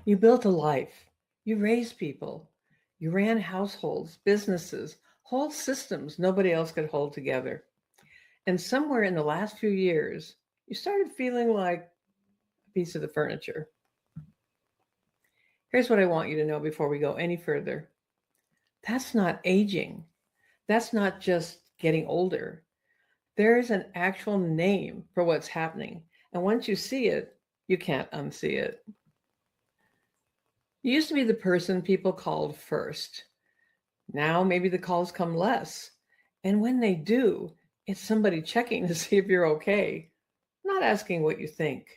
You built a life. You raised people. You ran households, businesses, whole systems nobody else could hold together. And somewhere in the last few years, you started feeling like a piece of the furniture. Here's what I want you to know before we go any further. That's not aging. That's not just getting older. There is an actual name for what's happening. And once you see it, you can't unsee it. You used to be the person people called first. Now maybe the calls come less. And when they do, it's somebody checking to see if you're okay, not asking what you think.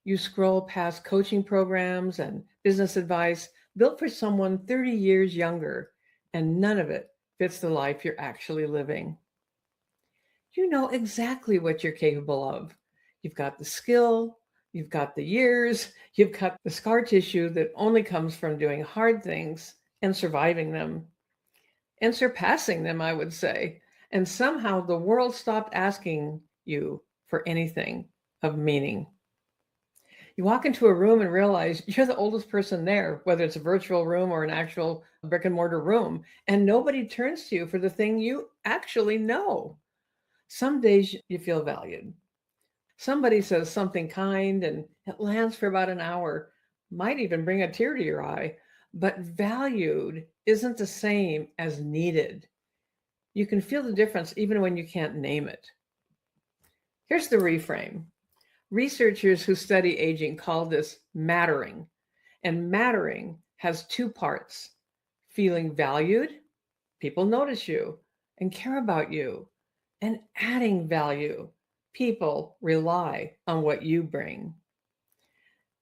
You scroll past coaching programs and business advice built for someone 30 years younger, and none of it fits the life you're actually living. You know exactly what you're capable of. You've got the skill, you've got the years, you've got the scar tissue that only comes from doing hard things and surviving them and surpassing them, I would say. And somehow the world stopped asking you for anything of meaning. You walk into a room and realize you're the oldest person there, whether it's a virtual room or an actual brick and mortar room, and nobody turns to you for the thing you actually know. Some days you feel valued. Somebody says something kind and it lands for about an hour, might even bring a tear to your eye, but valued isn't the same as needed. You can feel the difference even when you can't name it. Here's the reframe. Researchers who study aging call this mattering, and mattering has two parts: feeling valued, people notice you and care about you, and adding value, people rely on what you bring.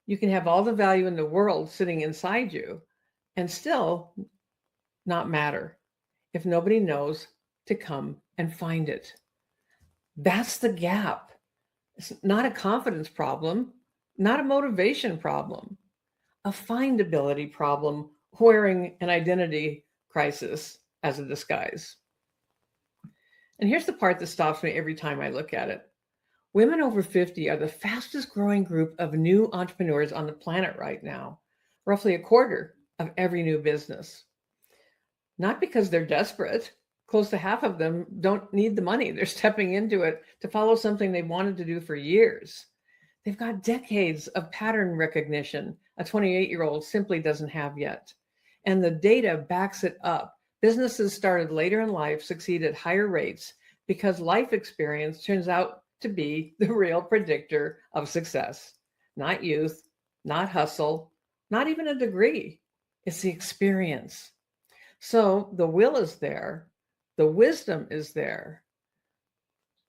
You can have all the value in the world sitting inside you and still not matter if nobody knows to come and find it. That's the gap. It's not a confidence problem, not a motivation problem, a findability problem wearing an identity crisis as a disguise. And here's the part that stops me every time I look at it. Women over 50 are the fastest growing group of new entrepreneurs on the planet right now, roughly a quarter of every new business. Not because they're desperate. Close to half of them don't need the money. They're stepping into it to follow something they wanted to do for years. They've got decades of pattern recognition a 28-year-old simply doesn't have yet. And the data backs it up. Businesses started later in life succeed at higher rates because life experience turns out to be the real predictor of success. Not youth, not hustle, not even a degree. It's the experience. So the will is there, the wisdom is there,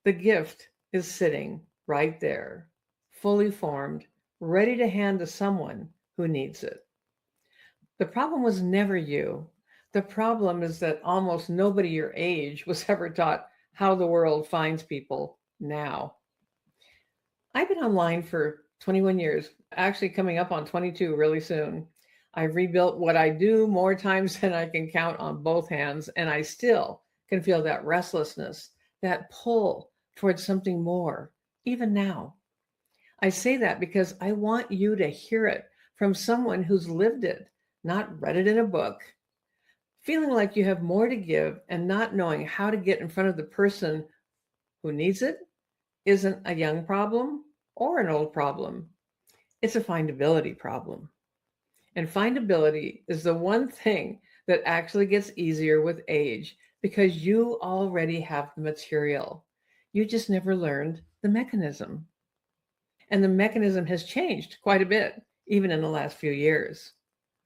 the gift is sitting right there, fully formed, ready to hand to someone who needs it. The problem was never you. The problem is that almost nobody your age was ever taught how the world finds people now. I've been online for 21 years, actually coming up on 22 really soon. I've rebuilt what I do more times than I can count on both hands, and I still can feel that restlessness, that pull towards something more, even now. I say that because I want you to hear it from someone who's lived it, not read it in a book. Feeling like you have more to give and not knowing how to get in front of the person who needs it isn't a young problem or an old problem. It's a findability problem. And findability is the one thing that actually gets easier with age because you already have the material. You just never learned the mechanism. And the mechanism has changed quite a bit, even in the last few years.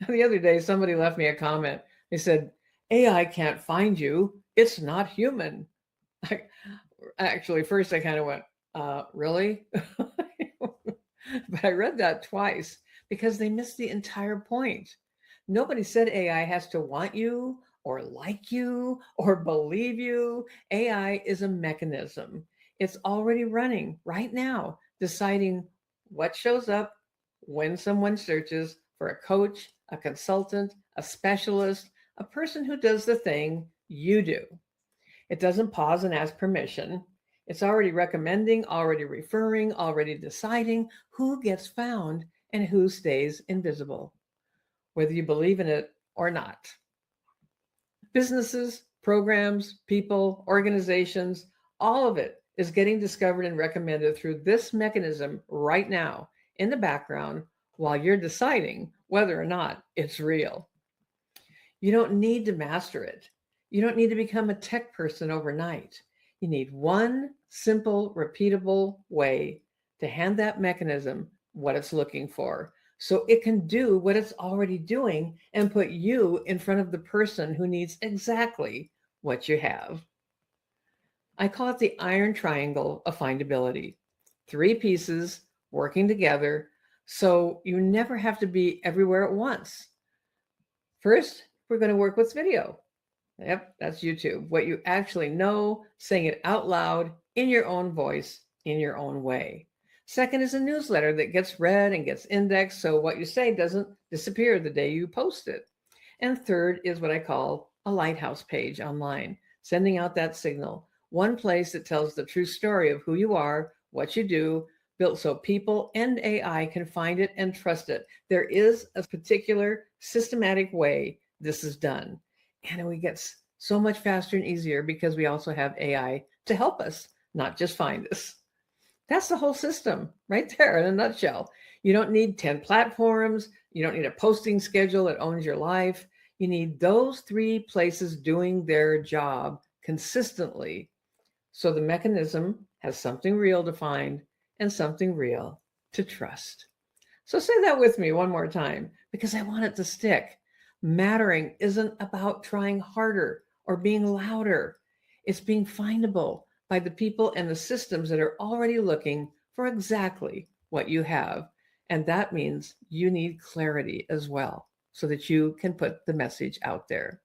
The other day, somebody left me a comment. They said, AI can't find you. It's not human. Actually, first I kind of went, really? But I read that twice because they missed the entire point. Nobody said AI has to want you or like you or believe you. AI is a mechanism. It's already running right now, deciding what shows up when someone searches for a coach, a consultant, a specialist, a person who does the thing you do. It doesn't pause and ask permission. It's already recommending, already referring, already deciding who gets found and who stays invisible, whether you believe in it or not. Businesses, programs, people, organizations, all of it is getting discovered and recommended through this mechanism right now in the background while you're deciding whether or not it's real. You don't need to master it. You don't need to become a tech person overnight. You need one simple, repeatable way to hand that mechanism what it's looking for so it can do what it's already doing and put you in front of the person who needs exactly what you have. I call it the iron triangle of findability. Three pieces working together so you never have to be everywhere at once. First, we're going to work with video. Yep, that's YouTube. What you actually know, saying it out loud in your own voice, in your own way. Second is a newsletter that gets read and gets indexed so what you say doesn't disappear the day you post it. And third is what I call a lighthouse page online, sending out that signal. One place that tells the true story of who you are, what you do, built so people and AI can find it and trust it. There is a particular systematic way this is done. And we get so much faster and easier because we also have AI to help us, not just find us. That's the whole system right there in a nutshell. You don't need 10 platforms. You don't need a posting schedule that owns your life. You need those three places doing their job consistently so the mechanism has something real to find and something real to trust. So say that with me one more time because I want it to stick. Mattering isn't about trying harder or being louder. It's being findable by the people and the systems that are already looking for exactly what you have. And that means you need clarity as well so that you can put the message out there.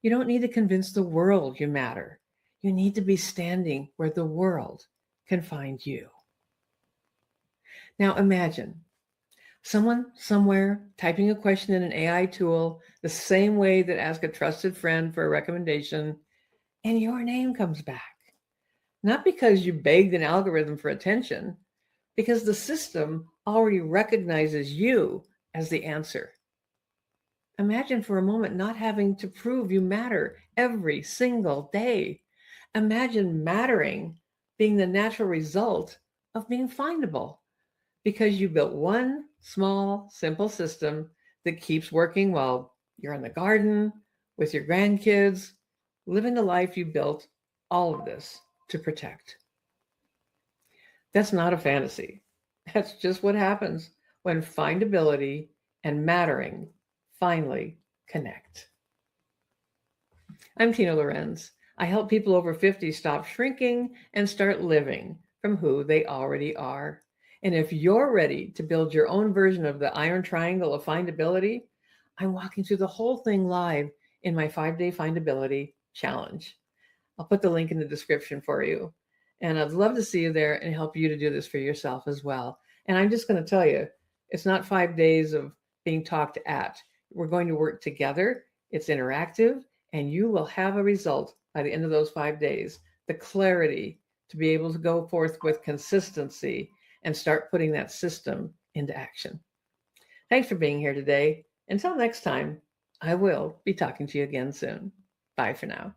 You don't need to convince the world you matter. You need to be standing where the world can find you. Now imagine someone somewhere typing a question in an AI tool the same way that ask a trusted friend for a recommendation, and your name comes back. Not because you begged an algorithm for attention, because the system already recognizes you as the answer. Imagine for a moment not having to prove you matter every single day. Imagine mattering being the natural result of being findable because you built one small, simple system that keeps working while you're in the garden with your grandkids, living the life you built all of this to protect. That's not a fantasy. That's just what happens when findability and mattering finally connect. I'm Tina Lorenz. I help people over 50 stop shrinking and start living from who they already are. And if you're ready to build your own version of the iron triangle of findability, I'm walking through the whole thing live in my 5-day findability challenge. I'll put the link in the description for you. And I'd love to see you there and help you to do this for yourself as well. And I'm just going to tell you, it's not 5 days of being talked at. We're going to work together. It's interactive, and you will have a result by the end of those 5 days. The clarity to be able to go forth with consistency and start putting that system into action. Thanks for being here today. Until next time, I will be talking to you again soon. Bye for now.